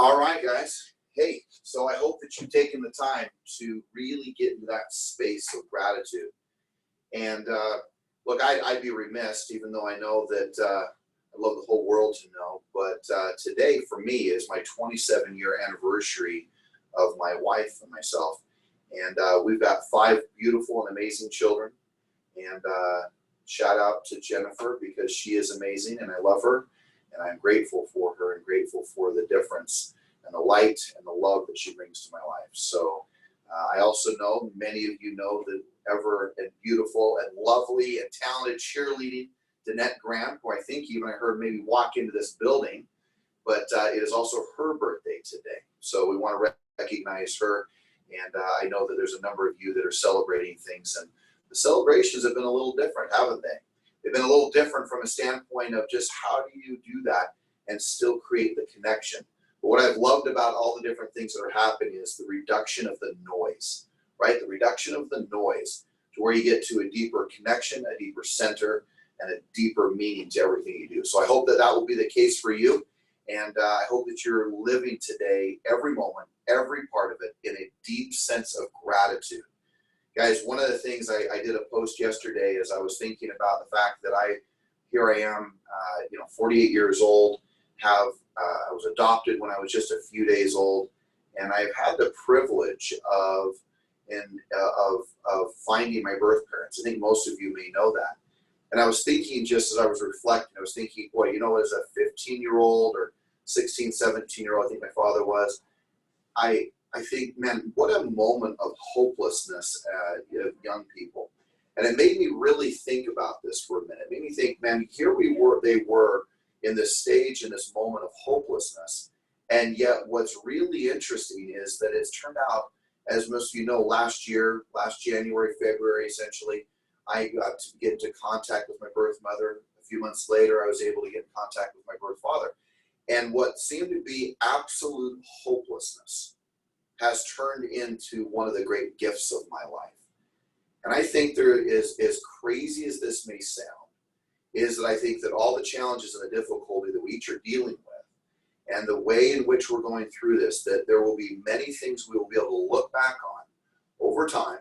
All right, guys. Hey, so I hope that you've taken the time to really get into that space of gratitude. And look, I'd be remiss, even though I know that I love the whole world to know, but today for me is my 27-year anniversary of my wife and myself. And we've got 5 beautiful and amazing children. And shout out to Jennifer because she is amazing and I love her. And I'm grateful for her and grateful for the difference and the light and the love that she brings to my life. So I also know, many of you know, that ever and beautiful and lovely and talented cheerleading Danette Graham, who I think even I heard maybe walk into this building, but it is also her birthday today. So we want to recognize her. And I know that there's a number of you that are celebrating things, and the celebrations have been a little different, haven't they? They've been a little different from a standpoint of just how do you do that and still create the connection. But what I've loved about all the different things that are happening is the reduction of the noise, right? The reduction of the noise to where you get to a deeper connection, a deeper center, and a deeper meaning to everything you do. So I hope that that will be the case for you. And I hope that you're living today, every moment, every part of it, in a deep sense of gratitude. Guys, one of the things I did a post yesterday is I was thinking about the fact that here I am, 48 years old, I was adopted when I was just a few days old, and I've had the privilege of finding my birth parents. I think most of you may know that. And I was thinking, just as I was reflecting, I was thinking, boy, as a 15-year-old or 16, 17-year-old, I think my father was, I think, man, what a moment of hopelessness of young people. And it made me really think about this for a minute. It made me think, man, here they were in this stage, in this moment of hopelessness. And yet what's really interesting is that it's turned out, as most of you know, last January, February, essentially, I got to get into contact with my birth mother. A few months later, I was able to get in contact with my birth father. And what seemed to be absolute hopelessness has turned into one of the great gifts of my life. And I think there is, as crazy as this may sound, is that I think that all the challenges and the difficulty that we each are dealing with and the way in which we're going through this, that there will be many things we will be able to look back on over time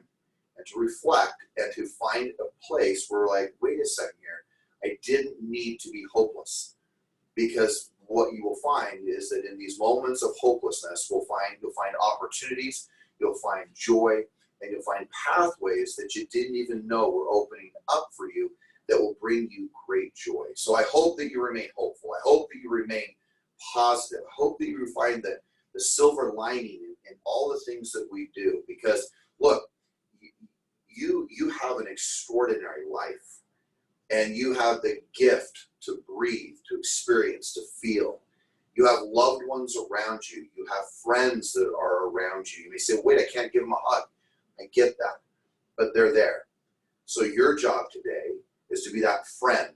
and to reflect and to find a place where we're like, wait a second here, I didn't need to be hopeless. Because what you will find is that in these moments of hopelessness, you'll find opportunities, you'll find joy, and you'll find pathways that you didn't even know were opening up for you that will bring you great joy. So I hope that you remain hopeful. I hope that you remain positive. I hope that you find the silver lining in all the things that we do. Because look, you have an extraordinary life, and you have the gift to breathe, to experience, to feel. You have loved ones around you. You have friends that are around you. You may say, wait, I can't give them a hug. I get that, but they're there. So your job today is to be that friend,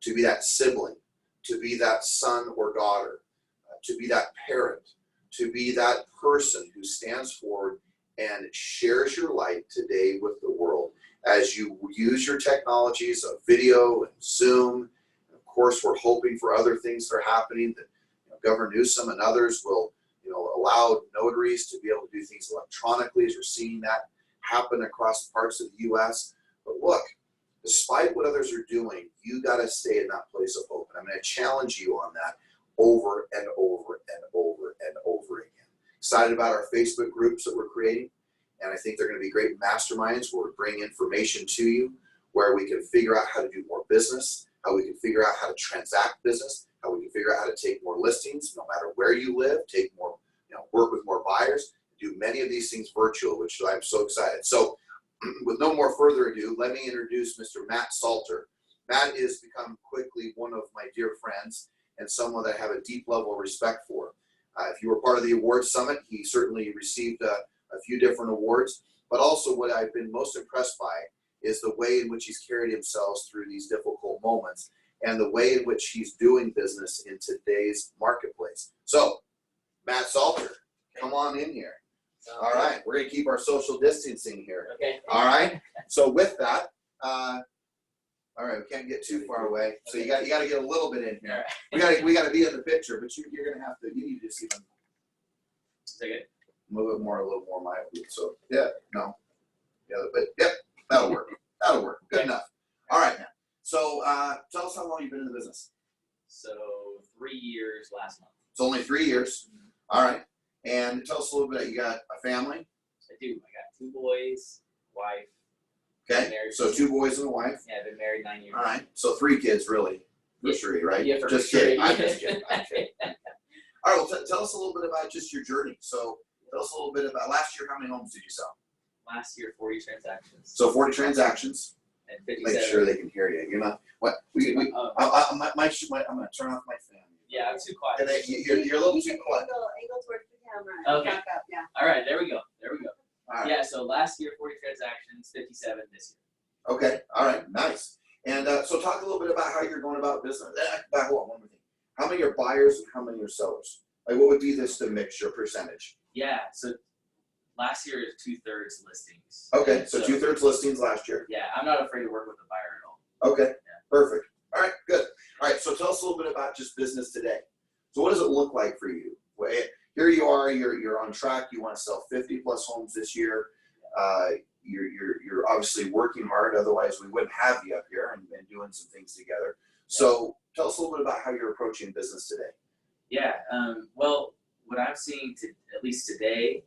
to be that sibling, to be that son or daughter, to be that parent, to be that person who stands forward and shares your light today with the world. As you use your technologies of video and Zoom, and of course, we're hoping for other things that are happening, that Governor Newsom and others will allow notaries to be able to do things electronically, as you're seeing that happen across parts of the U.S. But look, despite what others are doing, you got to stay in that place of hope. And I'm going to challenge you on that over and over and over and over again. Excited about our Facebook groups that we're creating. And I think they're going to be great masterminds where we bring information to you, where we can figure out how to do more business, how we can figure out how to transact business, how we can figure out how to take more listings, no matter where you live, take more, work with more buyers, do many of these things virtual, which I'm so excited. So with no more further ado, let me introduce Mr. Matt Salter. Matt has become quickly one of my dear friends and someone that I have a deep level of respect for. If you were part of the awards summit, he certainly received a few different awards, but also what I've been most impressed by is the way in which he's carried himself through these difficult moments and the way in which he's doing business in today's marketplace. So, Matt Salter, come on in here. All right, we're going to keep our social distancing here. Okay. All right. So with that, all right, we can't get too far away. So you got to get a little bit in here. We got to be in the picture, but you're going to have to. You need to just even Is that good? Move it more, a little more mildly. So yeah, no, yeah, but yep, that'll work. That'll work. Good enough. All right, man. So tell us how long you've been in the business. So 3 years last month. It's only 3 years. All right, and tell us a little bit. You got a family? I do. I got 2 boys, wife. Okay, so 2 boys and a wife. Yeah, I've been married 9 years. All right, so 3 kids really. For sure, right? Yeah, for just sure. kidding. I'm just kidding. I'm kidding. All right, well, tell us a little bit about just your journey. So tell us a little bit about last year. How many homes did you sell? Last year, 40 transactions. So 40 transactions. And 57. Make sure they can hear you. You're not what I'm going to turn off my fan. Yeah, I'm too quiet. And then you're a little too quiet. Angle towards the camera. Okay. Back up, yeah. All right, there we go. All right. Yeah, so last year 40 transactions, 57 this year. Okay. All right. Nice. And so talk a little bit about how you're going about business. Back one more thing. How many are buyers and how many are sellers? Like, what would be the mixture percentage? Yeah, so last year is 2/3 listings. Okay, so 2/3 listings last year. Yeah, I'm not afraid to work with a buyer at all. Okay, Yeah. perfect. All right, good. All right, so tell us a little bit about just business today. So what does it look like for you? Well, here you are, you're on track. You want to sell 50 plus homes this year. You're obviously working hard. Otherwise, we wouldn't have you up here and doing some things together. So tell us a little bit about how you're approaching business today. Yeah, well, what I'm seeing at least today,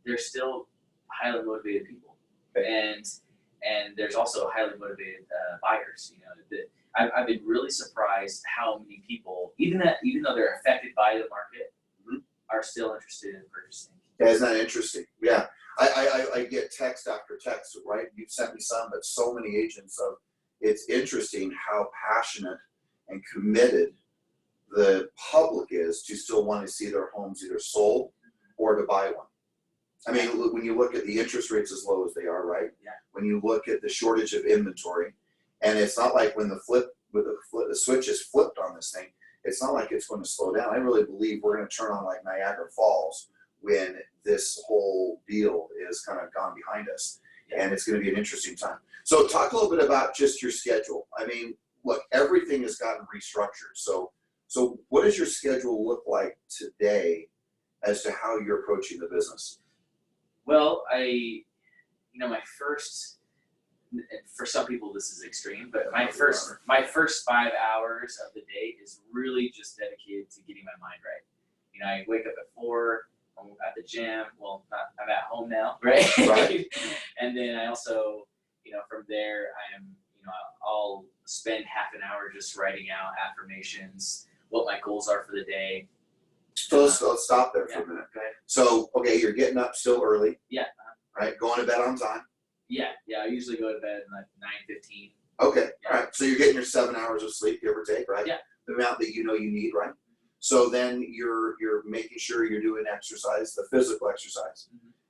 there's still highly motivated people, and there's also highly motivated buyers. You know, I've been really surprised how many people, even though they're affected by the market, are still interested in purchasing. Yeah, isn't that interesting? Yeah, I get text after text, right? You've sent me some, but so many agents. So it's interesting how passionate and committed the public is to still want to see their homes either sold or to buy one. I mean, when you look at the interest rates as low as they are, right? Yeah. When you look at the shortage of inventory, and it's not like when the switch is flipped on this thing, it's not like it's going to slow down. I really believe we're going to turn on like Niagara Falls when this whole deal is kind of gone behind us, and it's going to be an interesting time. So talk a little bit about just your schedule. I mean, look, everything has gotten restructured. So what does your schedule look like today as to how you're approaching the business? Well, my first, for some people this is extreme, but my first 5 hours of the day is really just dedicated to getting my mind right. You know, I wake up at 4, I'm at the gym. Well, I'm at home now, right? Right. And then I also, from there, I'll spend half an hour just writing out affirmations, what my goals are for the day. So let's stop there for a minute. Okay. So, okay, you're getting up still early. Yeah. Right, going to bed on time. Yeah. I usually go to bed at like 9:15. Okay, Yeah. all right. So you're getting your 7 hours of sleep, give or take, right? Yeah. The amount that you need, right? So then you're making sure you're doing exercise, the physical exercise,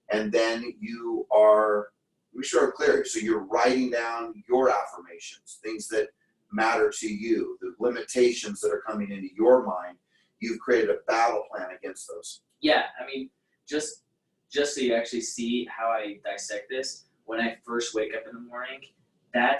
and then you are. Let me sure I'm clear. So you're writing down your affirmations, things that matter to you, the limitations that are coming into your mind. You've created a battle plan against those. Yeah, I mean, just so you actually see how I dissect this, when I first wake up in the morning, I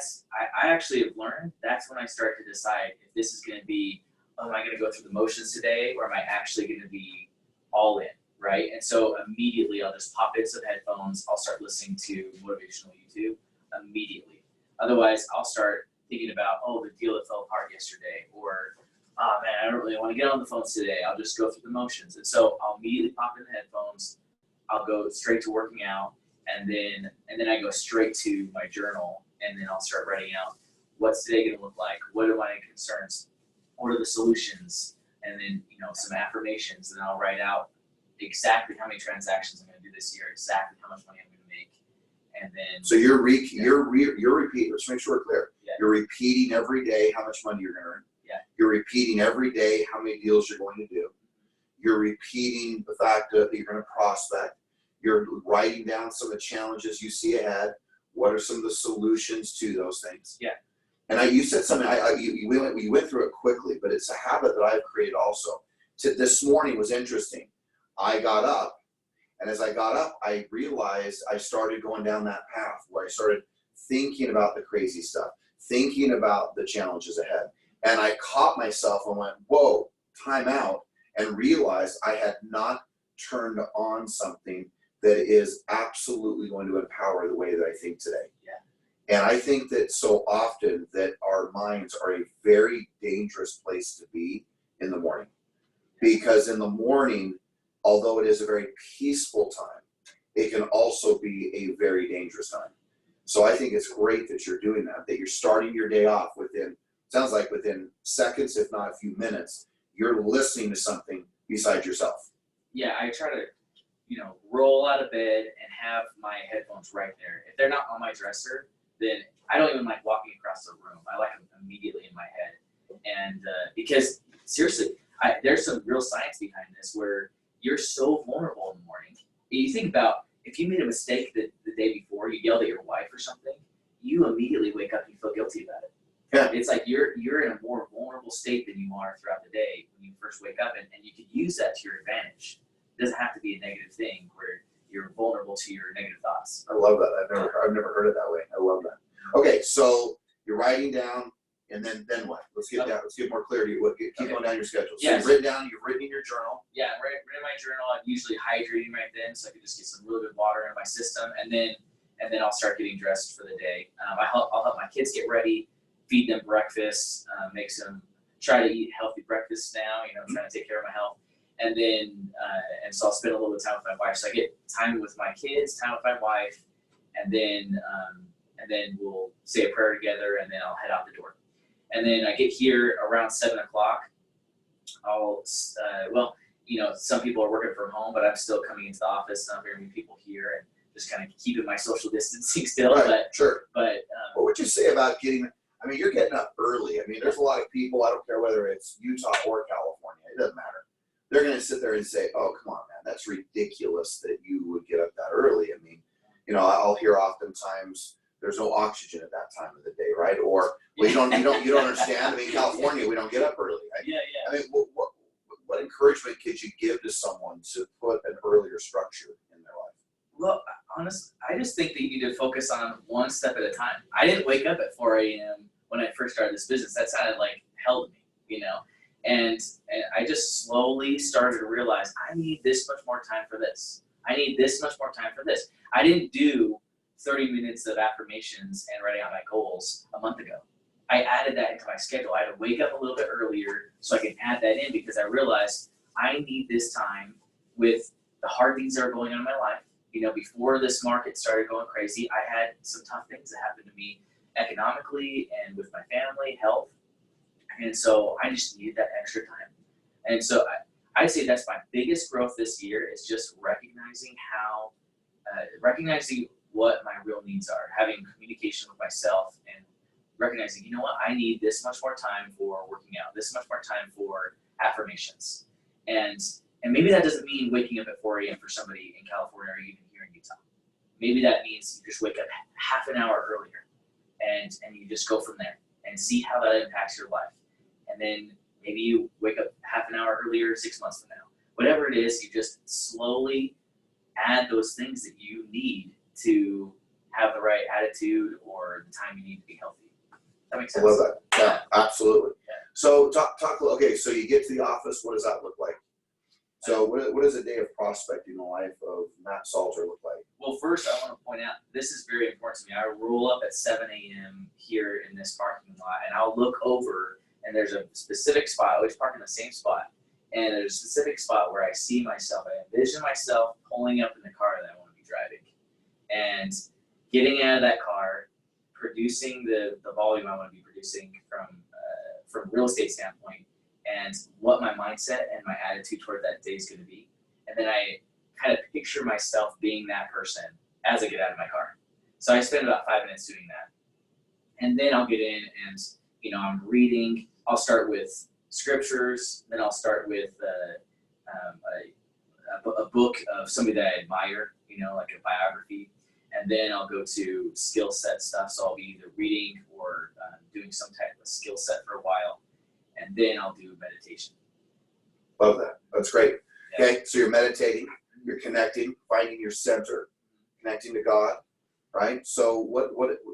actually have learned that's when I start to decide if this is going to be, am I going to go through the motions today, or am I actually going to be all in, right? And so immediately I'll just pop in some headphones, I'll start listening to motivational YouTube immediately. Otherwise, I'll start thinking about, the deal that fell apart yesterday, or, oh man, I don't really want to get on the phones today. I'll just go through the motions. And so I'll immediately pop in the headphones. I'll go straight to working out, and then I go straight to my journal, and then I'll start writing out what's today going to look like, what are my concerns, what are the solutions, and then some affirmations, and I'll write out exactly how many transactions I'm going to do this year, exactly how much money I'm going to make, and then. So you're repeating. Let's make sure we're clear. Yeah. You're repeating every day how much money you're going to earn. Yeah. You're repeating every day how many deals you're going to do. You're repeating the fact that you're going to prospect. You're writing down some of the challenges you see ahead. What are some of the solutions to those things? Yeah. And you said something. We went through it quickly, but it's a habit that I've created also. This morning was interesting. I got up, and as I got up, I realized I started going down that path where I started thinking about the crazy stuff, thinking about the challenges ahead. And I caught myself and went, whoa, time out, and realized I had not turned on something that is absolutely going to empower the way that I think today. Yeah. And I think that so often that our minds are a very dangerous place to be in the morning. Because in the morning, although it is a very peaceful time, it can also be a very dangerous time. So I think it's great that you're doing that you're starting your day off sounds like within seconds, if not a few minutes, you're listening to something besides yourself. Yeah, I try to, roll out of bed and have my headphones right there. If they're not on my dresser, then I don't even like walking across the room. I like them immediately in my head. And because seriously, there's some real science behind this where you're so vulnerable in the morning. You think about if you made a mistake the day before, you yelled at your wife or something, you immediately wake up and you feel guilty about it. Yeah. It's like you're in a more vulnerable state than you are throughout the day when you first wake up, and you can use that to your advantage. It doesn't have to be a negative thing where you're vulnerable to your negative thoughts. I love that. I've never heard it that way. I love that. Okay, so you're writing down, and then what? Let's get down. Let's get more clarity. Keep going down your schedule. So Yes. You've written in your journal. Yeah, right in my journal. I'm usually hydrating right then, so I can just get some really good water in my system, and then I'll start getting dressed for the day. I'll help my kids get ready, feed them breakfast, try to eat healthy breakfast now. Trying to take care of my health, and then so I'll spend a little bit of time with my wife. So I get time with my kids, time with my wife, and then we'll say a prayer together, and then I'll head out the door. And then I get here around 7 o'clock. Some people are working from home, but I'm still coming into the office. And I'm hearing people here and just kind of keeping my social distancing still. Right, But sure. But What would you say about you're getting up early. There's a lot of people, I don't care whether it's Utah or California, it doesn't matter. They're going to sit there and say, oh, come on, man, that's ridiculous that you would get up that early. I'll hear oftentimes there's no oxygen at that time of the day, right? Or, well, you don't understand. California, we don't get up early, right? Yeah. What encouragement could you give to someone to put an earlier structure in their life? Well, honestly, I just think that you need to focus on one step at a time. I didn't wake up at 4 a.m. when I first started this business. That sounded like hell to me, And I just slowly started to realize I need this much more time for this. I need this much more time for this. I didn't do 30 minutes of affirmations and writing out my goals a month ago. I added that into my schedule. I had to wake up a little bit earlier so I can add that in because I realized I need this time with the hard things that are going on in my life. Before this market started going crazy, I had some tough things that happened to me economically and with my family, health. And so I just needed that extra time. And so I'd say that's my biggest growth this year is just recognizing recognizing what my real needs are, having communication with myself and recognizing, I need this much more time for working out, this much more time for affirmations. And maybe that doesn't mean waking up at 4 a.m. for somebody in California or even here in Utah. Maybe that means you just wake up half an hour earlier and you just go from there and see how that impacts your life. And then maybe you wake up half an hour earlier 6 months from now. Whatever it is, you just slowly add those things that you need to have the right attitude or the time you need to be healthy. That makes sense? I love that. Yeah, absolutely. Yeah. So talk. Okay, so you get to the office. What does that look like? So what does a day of prospecting in the life of Matt Salter look like? Well, first I want to point out, this is very important to me. I roll up at 7 a.m. here in this parking lot, and I'll look over, and there's a specific spot. I always park in the same spot. And there's a specific spot where I see myself. I envision myself pulling up in the car that I want to be driving. And getting out of that car, producing the volume I want to be producing from real estate standpoint, and what my mindset and my attitude toward that day is going to be. And then I kind of picture myself being that person as I get out of my car. So I spend about 5 minutes doing that. And then I'll get in and, I'm reading. I'll start with scriptures, then I'll start with a book of somebody that I admire, like a biography. And then I'll go to skill set stuff. So I'll be either reading or doing some type of skill set for a while. And then I'll do meditation. Love that. That's great. Yeah. Okay, so you're meditating, you're connecting, finding your center, connecting to God, right? So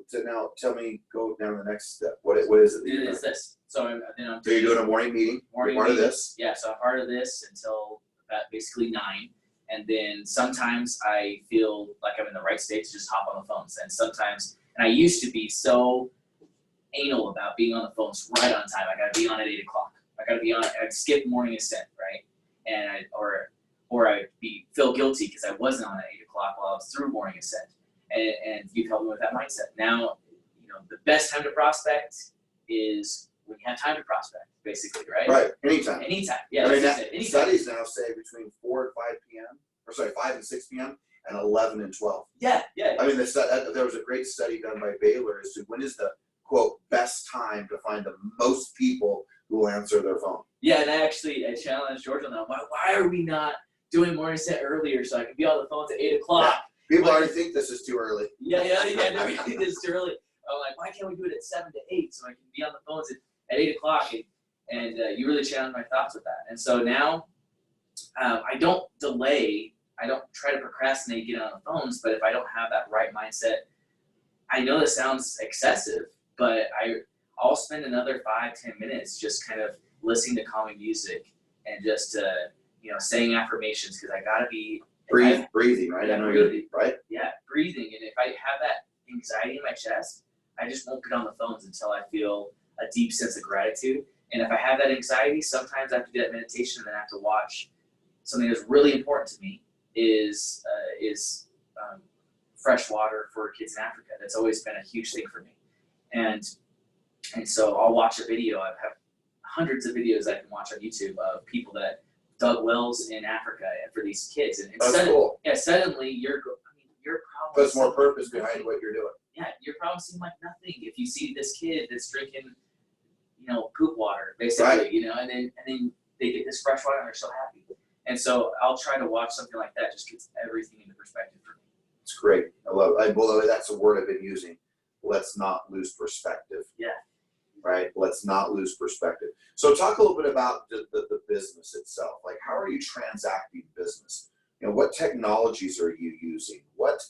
so now tell me, go down to the next step. What is it? It is this. So then So you're doing a morning meeting? Morning you're part meeting. of this? Yeah, so I'm part of this until about basically 9. And then sometimes I feel like I'm in the right state to just hop on the phones. And sometimes, and I used to be so anal about being on the phones right on time. I gotta be on at 8 o'clock. I gotta be on. I'd skip morning Ascent, right? And I'd feel guilty because I wasn't on at 8 o'clock while I was through morning Ascent. And you've helped me with that mindset. Now, the best time to prospect is when you have time to prospect, basically, right? Right. Anytime. Anytime. Yeah. I mean, Anytime. studies now say between 4 and 5 p.m. or sorry, 5 and 6 p.m. and 11 and 12. Yeah. Yeah. I mean, there was a great study done by Baylor as to when is the quote best time to find the most people who will answer their phone. Yeah, and I challenged George on that. Why are we not doing morning set earlier so I can be on the phones at 8 o'clock? Yeah. People already think this is too early. Yeah. They think this is too early. I'm like, why can't we do it at 7 to 8 so I can be on the phones at 8 o'clock? And you really challenged my thoughts with that. And so now I don't delay. I don't try to procrastinate getting on the phones. But if I don't have that right mindset, I know this sounds excessive, but I'll spend another 5-10 minutes just kind of listening to calming music and just saying affirmations because I gotta be breathing, right? Yeah, I know breathing. right. Yeah, breathing. And if I have that anxiety in my chest, I just won't get on the phones until I feel a deep sense of gratitude. And if I have that anxiety, sometimes I have to do that meditation and then I have to watch something that's really important to me is fresh water for kids in Africa. That's always been a huge thing for me. And so I'll watch a video. I have hundreds of videos I can watch on YouTube of people that dug wells in Africa for these kids. And That's cool. Yeah, suddenly your problem. Puts more purpose behind what you're doing. Yeah, your problem seems like nothing if you see this kid that's drinking, poop water, basically, Right. and then they get this fresh water and they're so happy. And so I'll try to watch something like that. Just gets everything into perspective for me. It's great. I love it. Well, that's a word I've been using. Let's not lose perspective. Yeah. Right? Let's not lose perspective. So talk a little bit about the business itself. Like, how are you transacting business? What technologies are you using? What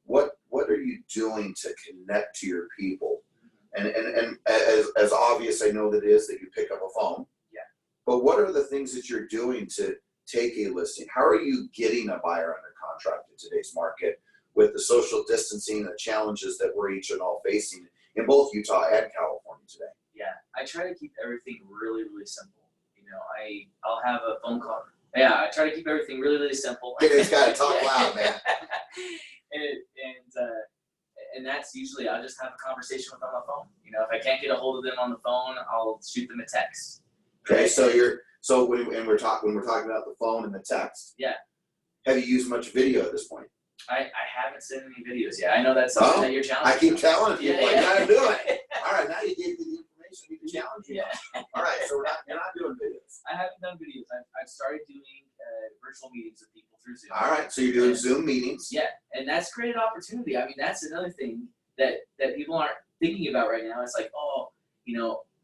are you doing to connect to your people? And as obvious I know that it is that you pick up a phone. Yeah. But what are the things that you're doing to take a listing? How are you getting a buyer under contract in today's market with the social distancing, the challenges that we're each and all facing in both Utah and California today? Yeah, I try to keep everything really, really simple. I'll have a phone call. Yeah, I try to keep everything really, really simple. It's got to talk loud, man. And that's usually I'll just have a conversation with them on the phone. If I can't get a hold of them on the phone, I'll shoot them a text. Okay, when we're talking about the phone and the text. Yeah. Have you used much video at this point? I haven't sent any videos yet. I know that's something that you're challenging. I keep telling people, Yeah. you gotta do it. All right, now you gave me the information, you can challenge you. Yeah. All right, so you're not doing videos. I haven't done videos. I've started doing virtual meetings with people through Zoom. All right, so you're doing Zoom meetings. Yeah, and that's created opportunity. I mean, that's another thing that people aren't thinking about right now. It's like,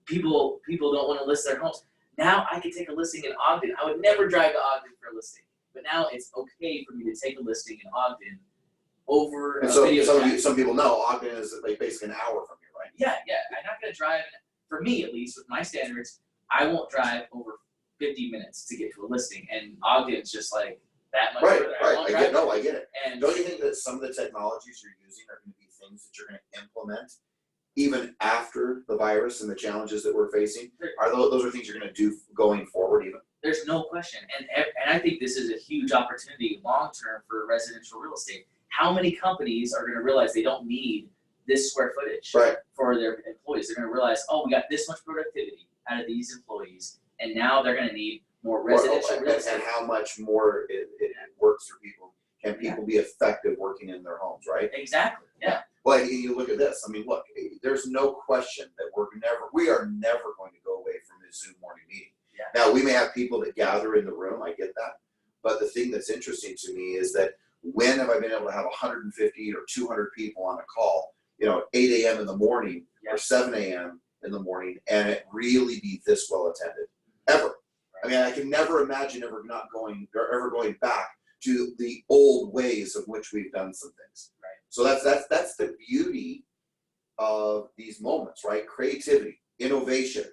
people don't want to list their homes. Now I can take a listing in Ogden. I would never drive to Ogden for a listing, but now it's okay for me to take a listing in Ogden over And a so video chat. some people know Ogden is like basically an hour from here, right? Yeah. I'm not going to drive, for me at least, with my standards, I won't drive over 50 minutes to get to a listing. And Ogden's just like that much further. I get it. And Don't you think that some of the technologies you're using are going to be things that you're going to implement even after the virus and the challenges that we're facing? Those are things you're going to do going forward even? There's no question. And I think this is a huge opportunity long-term for residential real estate. How many companies are going to realize they don't need this square footage for their employees? They're going to realize, we got this much productivity out of these employees, and now they're going to need more residential real estate. And how much more it works for people. Can people be effective working in their homes, right? Exactly, yeah. Well, you look at this. I mean, look, there's no question that we are never going to go away from this Zoom morning meeting. Yeah. Now, we may have people that gather in the room. I get that. But the thing that's interesting to me is that when have I been able to have 150 or 200 people on a call, 8 a.m. in the morning or 7 a.m. in the morning, and it really be this well attended? Ever. Right. I mean, I can never imagine ever going back to the old ways of which we've done some things. Right. So that's the beauty of these moments, right? Creativity, innovation,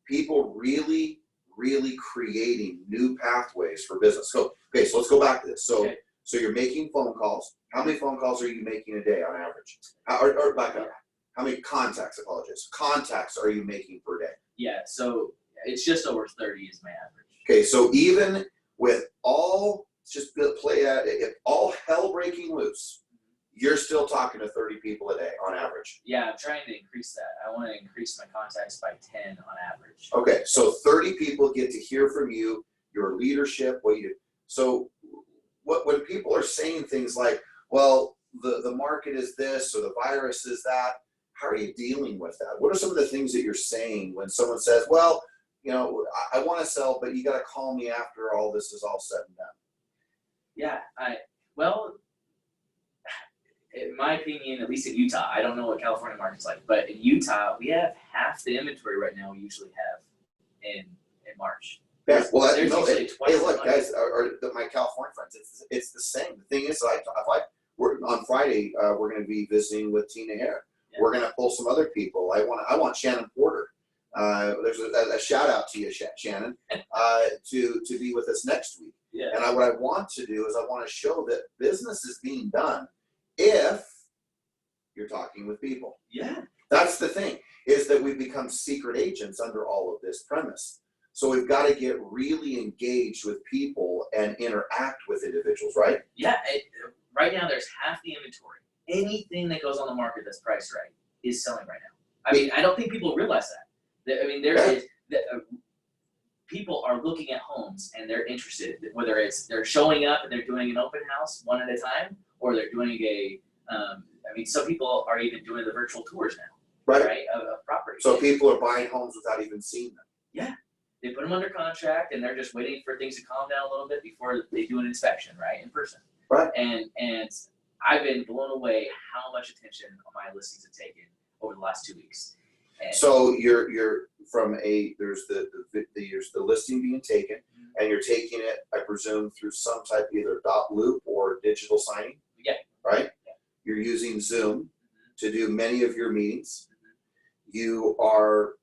people really creating new pathways for business. So Okay, so let's go back to this. So, Okay. so you're making phone calls. How many phone calls are you making a day on average? Or back up. How many contacts, apologies, contacts are you making per day? Yeah, so it's just over 30 is my average. Okay, so even with all, just play at it, if all hell breaking loose, you're still talking to 30 people a day on average. Yeah, I'm trying to increase that. I want to increase my contacts by 10 on average. Okay, so 30 people get to hear from you, your leadership, what you do. So when people are saying things like, well, the market is this or the virus is that, how are you dealing with that? What are some of the things that you're saying when someone says, well, I want to sell, but you got to call me after all this is all said and done? Yeah, well, in my opinion, at least in Utah, I don't know what California market's like, but in Utah, we have half the inventory right now we usually have in March. Yeah, well, There's usually twice hey, the look, money. guys, my California friends, it's the same. The thing is, we're on Friday, we're going to be visiting with Tina Hare. Yeah. We're going to pull some other people. I want Shannon Porter. There's a shout out to you, Shannon, to be with us next week. Yeah. And what I want to do is I want to show that business is being done if you're talking with people. Yeah. That's the thing, is that we've become secret agents under all of this premise. So we've got to get really engaged with people and interact with individuals, right? Yeah. Right now, there's half the inventory. Anything that goes on the market that's priced right is selling right now. I mean, I don't think people realize that. I mean, people are looking at homes and they're interested, whether it's they're showing up and they're doing an open house one at a time, or they're doing some people are even doing the virtual tours now, right, of property. So people are buying homes without even seeing them. Yeah. They put them under contract and they're just waiting for things to calm down a little bit before they do an inspection, right, in person. Right. And I've been blown away how much attention my listings have taken over the last 2 weeks. And so you're from there's the listing being taken, and you're taking it, I presume, through some type of either dot loop or digital signing. Yeah. Right. Yeah. You're using Zoom to do many of your meetings. You are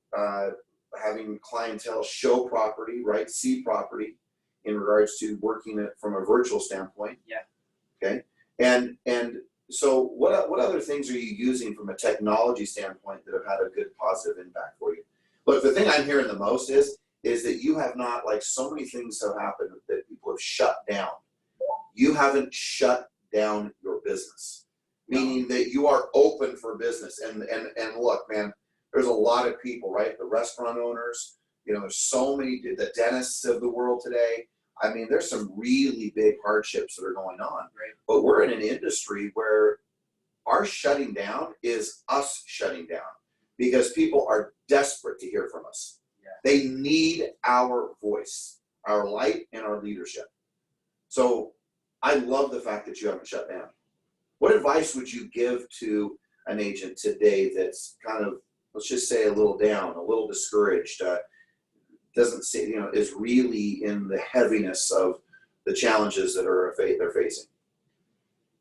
having clientele show property, right? See property in regards to working it from a virtual standpoint. Yeah. Okay. And so what other things are you using from a technology standpoint that have had a good positive impact for you? Look, the thing I'm hearing the most is that you have not, like, so many things have happened that people have shut down. You haven't shut down your business, meaning that you are open for business. And look, man, there's a lot of people, right? The restaurant owners, there's so many, the dentists of the world today. I mean, there's some really big hardships that are going on. Right. But we're in an industry where our shutting down is us shutting down because people are desperate to hear from us. Yeah. They need our voice, our light, and our leadership. So I love the fact that you haven't shut down. What advice would you give to an agent today that's kind of, let's just say, a little down, a little discouraged, doesn't see, is really in the heaviness of the challenges that they're facing?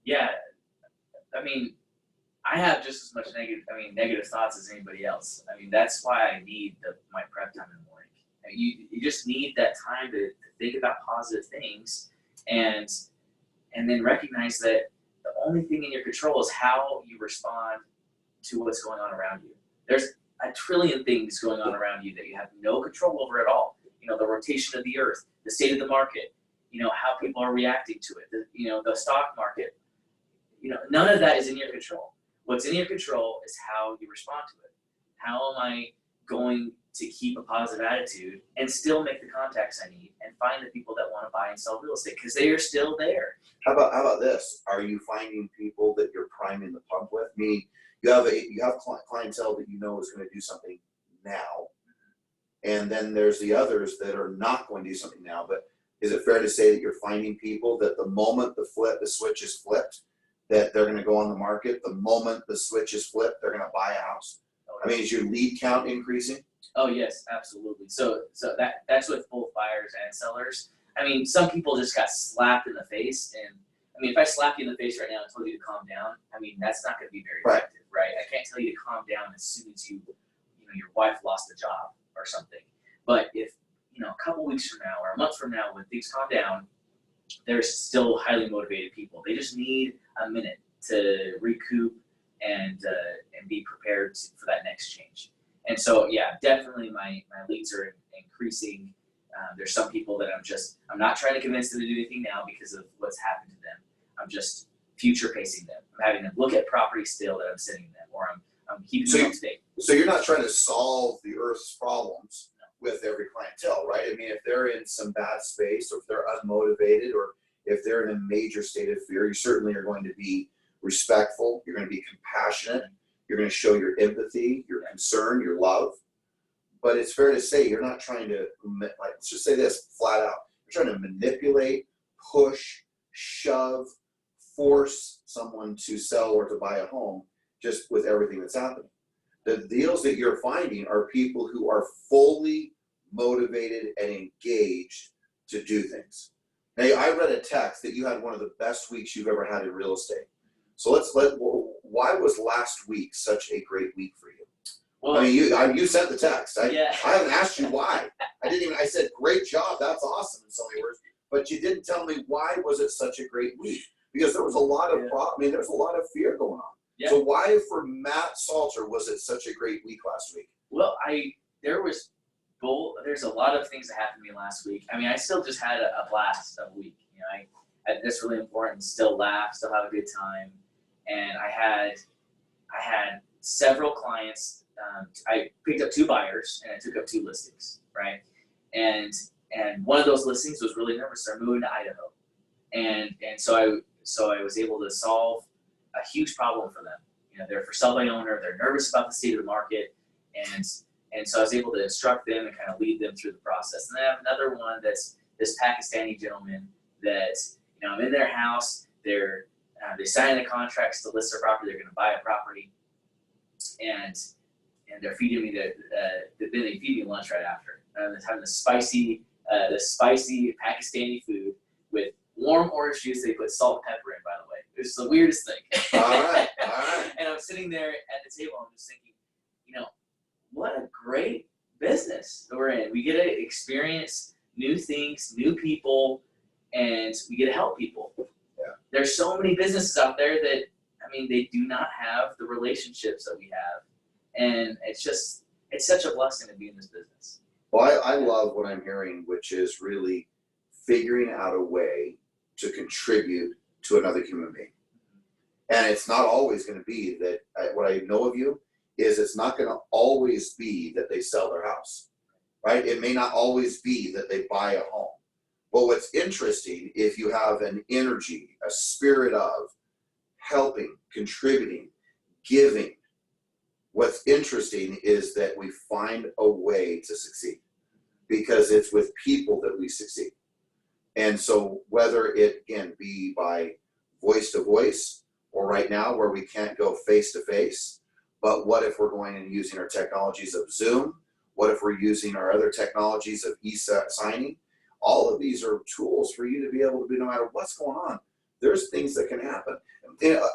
Yeah, I mean, I have just as much negative thoughts as anybody else. I mean, that's why I need my prep time in the morning. You just need that time to think about positive things, and then recognize that the only thing in your control is how you respond to what's going on around you. There's a trillion things going on around you that you have no control over at all. The rotation of the earth, the state of the market, how people are reacting to it, the stock market. None of that is in your control. What's in your control is how you respond to it. How am I going to keep a positive attitude and still make the contacts I need and find the people that want to buy and sell real estate, because they are still there. How about this? Are you finding people that you're priming the pump with? Meaning you have clientele that is going to do something now, and then there's the others that are not going to do something now. But is it fair to say that you're finding people that the moment the switch is flipped, that they're going to go on the market? The moment the switch is flipped, they're going to buy a house. I mean, is your lead count increasing? Oh yes, absolutely. So that's with both buyers and sellers. I mean, some people just got slapped in the face, and I mean, if I slap you in the face right now and told you to calm down, I mean, that's not going to be very effective, right? I can't tell you to calm down as soon as your wife lost a job or something. But if a couple weeks from now or a month from now, when things calm down, they're still highly motivated people. They just need a minute to recoup and be prepared for that next change. And so, yeah, definitely my leads are increasing. There's some people that I'm not trying to convince them to do anything now because of what's happened to them. I'm just future pacing them. I'm having them look at properties still that I'm sending them, or I'm keeping them up to date. So you're not trying to solve the Earth's problems with every clientele, right? I mean, if they're in some bad space, or if they're unmotivated, or if they're in a major state of fear, you certainly are going to be respectful. You're going to be compassionate. You're going to show your empathy, your concern, your love. But it's fair to say you're not trying to, like, let's just say this flat out. You're trying to manipulate, push, shove, force someone to sell or to buy a home just with everything that's happening. The deals that you're finding are people who are fully motivated and engaged to do things. Now, I read a text that you had one of the best weeks you've ever had in real estate. So why was last week such a great week for you? Well, I mean, you sent the text. I haven't asked you why. I said, great job. That's awesome in so many words. But you didn't tell me why was it such a great week? Because there was a lot of there's a lot of fear going on. Yeah. So why for Matt Salter was it such a great week last week? Well, there's a lot of things that happened to me last week. I mean, I still just had a blast of a week. You know, that's really important. Still laugh, still have a good time. And I had several clients. I picked up 2 buyers and I took up 2 listings, right? And one of those listings was really nervous. They're moving to Idaho, and so I was able to solve a huge problem for them. You know, they're for sale by owner. They're nervous about the state of the market, and so I was able to instruct them and kind of lead them through the process. And then I have another one that's this Pakistani gentleman that, you know, I'm in their house. They signed the contracts to list their property. They're going to buy a property, and they're feeding me they feed me lunch right after. I'm having the spicy Pakistani food with warm orange juice. They put salt and pepper in, by the way. It was the weirdest thing. All right. And I'm sitting there at the table. I'm just thinking, you know, what a great business that we're in. We get to experience new things, new people, and we get to help people. Yeah. There's so many businesses out there that, I mean, they do not have the relationships that we have. And it's such a blessing to be in this business. Well, I love what I'm hearing, which is really figuring out a way to contribute to another human being. And it's not always going to be that, what I know of you is it's not going to always be that they sell their house, right? It may not always be that they buy a home. But what's interesting, if you have an energy, a spirit of helping, contributing, giving, what's interesting is that we find a way to succeed because it's with people that we succeed. And so whether it, again, be by voice to voice or right now where we can't go face to face, but what if we're going and using our technologies of Zoom? What if we're using our other technologies of e-signing? All of these are tools for you to be able to be, no matter what's going on, there's things that can happen. You know,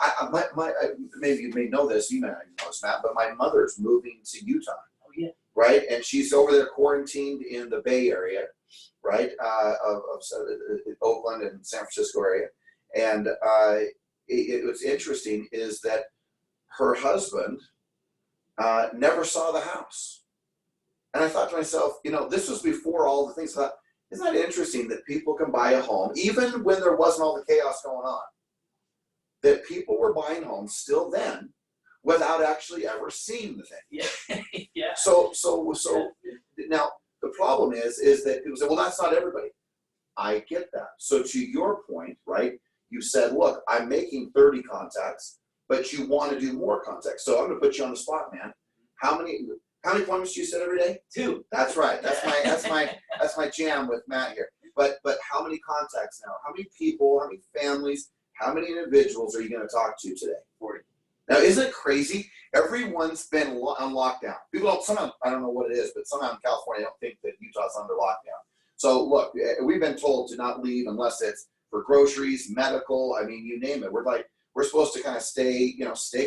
maybe you may know this, you may not know this, Matt, but my mother's moving to Utah. Oh, yeah. Right? And she's over there quarantined in the Bay Area, right? Of Oakland and San Francisco area. And what's interesting is that her husband never saw the house. And I thought to myself, you know, this was before all the things. I thought, isn't that interesting that people can buy a home, even when there wasn't all the chaos going on, that people were buying homes still then without actually ever seeing the thing. Yeah. Yeah. So now the problem is that people say, well, that's not everybody. I get that. So to your point, right, you said, look, I'm making 30 contacts, but you want to do more contacts. So I'm going to put you on the spot, man. How many appointments do you set every day? 2. That's right. That's my jam with Matt here. But how many contacts now? How many people, how many families, how many individuals are you going to talk to today? 40. Now, isn't it crazy? Everyone's been on lockdown. People somehow, I don't know what it is, but somehow in California, I don't think that Utah's under lockdown. So look, we've been told to not leave unless it's for groceries, medical, I mean, you name it. We're supposed to kind of stay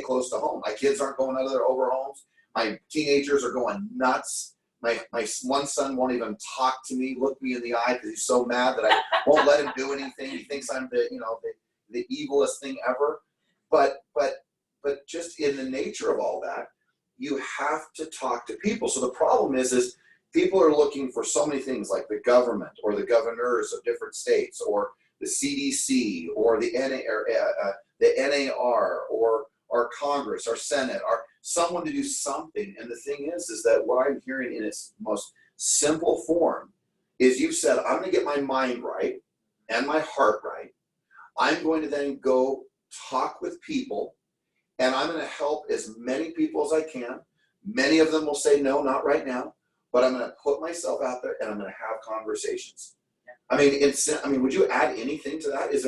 close to home. My kids aren't going out of their over homes. My teenagers are going nuts My one son won't even talk to me, look me in the eye because he's so mad that I won't let him do anything. He thinks I'm the evilest thing ever. But just in the nature of all that, you have to talk to people. So the problem is people are looking for so many things like the government or the governors of different states or the CDC or the NAR or our Congress, our Senate, or someone to do something. And the thing is that what I'm hearing in its most simple form is you've said, I'm going to get my mind right and my heart right. I'm going to then go talk with people, and I'm going to help as many people as I can. Many of them will say, no, not right now, but I'm going to put myself out there and I'm going to have conversations. Yeah. I mean, would you add anything to that? Is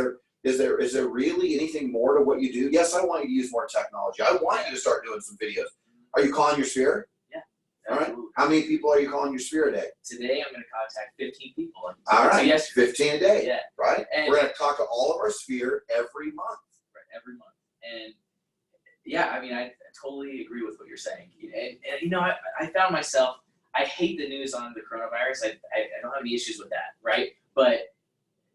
there really anything more to what you do? Yes, I want you to use more technology. I want you to start doing some videos. Are you calling your sphere? Yeah. All right. How many people are you calling your sphere a day? Today I'm going to contact 15 people. All right. So yes, 15 a day. Yeah. Right. And we're going to talk to all of our sphere every month. Right. Every month. And yeah, I mean, I totally agree with what you're saying. And I found myself, I hate the news on the coronavirus. I don't have any issues with that, right? But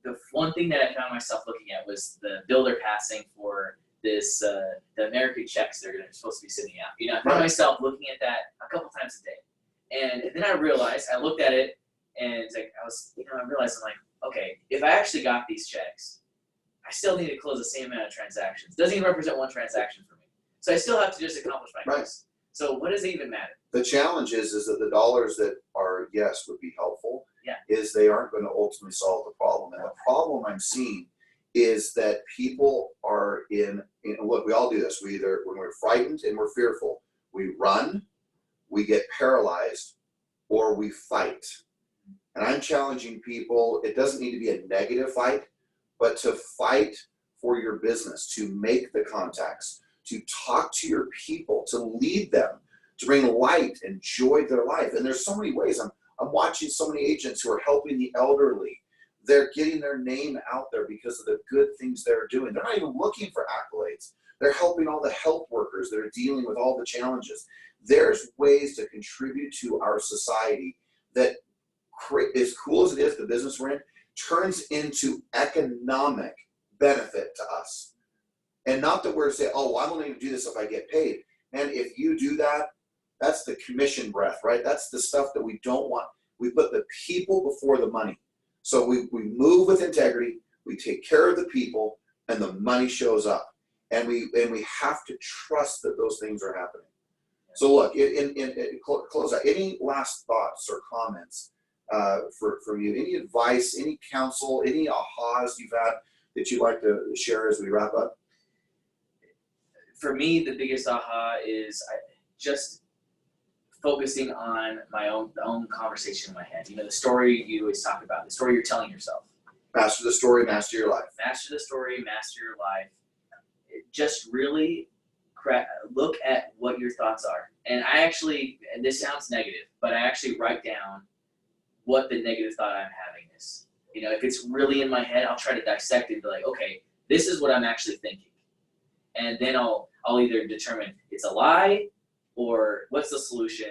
the one thing that I found myself looking at was the bill they're passing for this, the American checks they're supposed to be sending out. I found myself looking at that a couple times a day. And then I realized, I looked at it and it's like, I realized I'm like, okay, if I actually got these checks, I still need to close the same amount of transactions. Doesn't even represent one transaction for me. So I still have to just accomplish my goals. So what does it even matter? The challenge is that the dollars that are, yes, would be helpful, is they aren't going to ultimately solve the problem. And the problem I'm seeing is that people are look, we all do this. We either, when we're frightened and we're fearful, we run, we get paralyzed, or we fight. And I'm challenging people, it doesn't need to be a negative fight, but to fight for your business, to make the contacts, to talk to your people, to lead them, to bring light and joy to their life. And there's so many ways. I'm watching so many agents who are helping the elderly. They're getting their name out there because of the good things they're doing. They're not even looking for accolades. They're helping all the health workers that are dealing with all the challenges. There's ways to contribute to our society that, as cool as it is, the business we're in, turns into economic benefit to us. And not that we're saying, oh, well, I'm only going to do this if I get paid. And if you do that, that's the commission breath, right? That's the stuff that we don't want. We put the people before the money. So we move with integrity, we take care of the people, and the money shows up. And we have to trust that those things are happening. So look, in close out, any last thoughts or comments for you? Any advice, any counsel, any ahas you've had that you'd like to share as we wrap up? For me, the biggest aha is just focusing on my own conversation in my head. The story you always talk about, the story you're telling yourself. Master the story, master your life. Master the story, master your life. Just really look at what your thoughts are. And and this sounds negative, but I actually write down what the negative thought I'm having is. If it's really in my head, I'll try to dissect it and be like, okay, this is what I'm actually thinking. And then I'll either determine it's a lie or what's the solution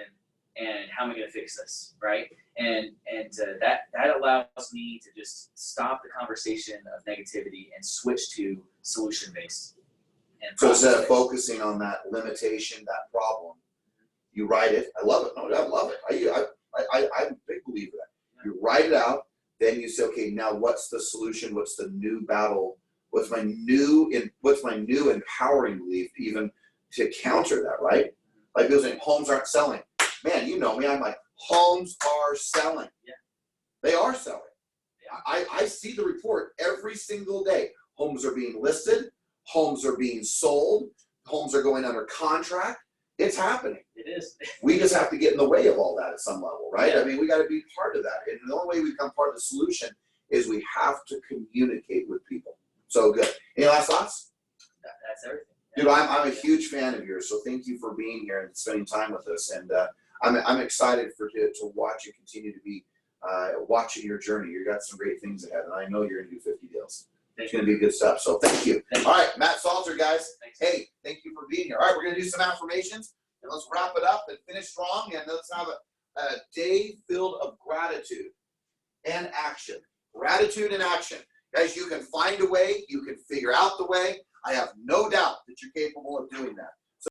and how am I going to fix this, right? And that allows me to just stop the conversation of negativity and switch to solution-based. So instead of focusing on that limitation, that problem, you write it. I love it. No, I love it. I'm a big believer in that. You write it out, then you say, okay, now what's the solution? What's the new battle? What's my new empowering belief even to counter that, right? Like people saying homes aren't selling. Man, you know me. I'm like, homes are selling. Yeah. They are selling. Yeah. I see the report every single day. Homes are being listed. Homes are being sold. Homes are going under contract. It's happening. It is. We just have to get in the way of all that at some level, right? Yeah. I mean, we got to be part of that. And the only way we become part of the solution is we have to communicate with people. So good. Any last thoughts? That's everything. Dude, I'm a huge fan of yours, so thank you for being here and spending time with us. And I'm excited to watch you continue to be watching your journey. You got some great things ahead, and I know you're going to do 50 deals. It's going to be good stuff. So thank you. All right, Matt Salter, guys. Thanks. Hey, thank you for being here. All right, we're going to do some affirmations, and let's wrap it up and finish strong. And let's have a day filled of gratitude and action. Gratitude and action. Guys, you can find a way. You can figure out the way. I have no doubt that you're capable of doing that.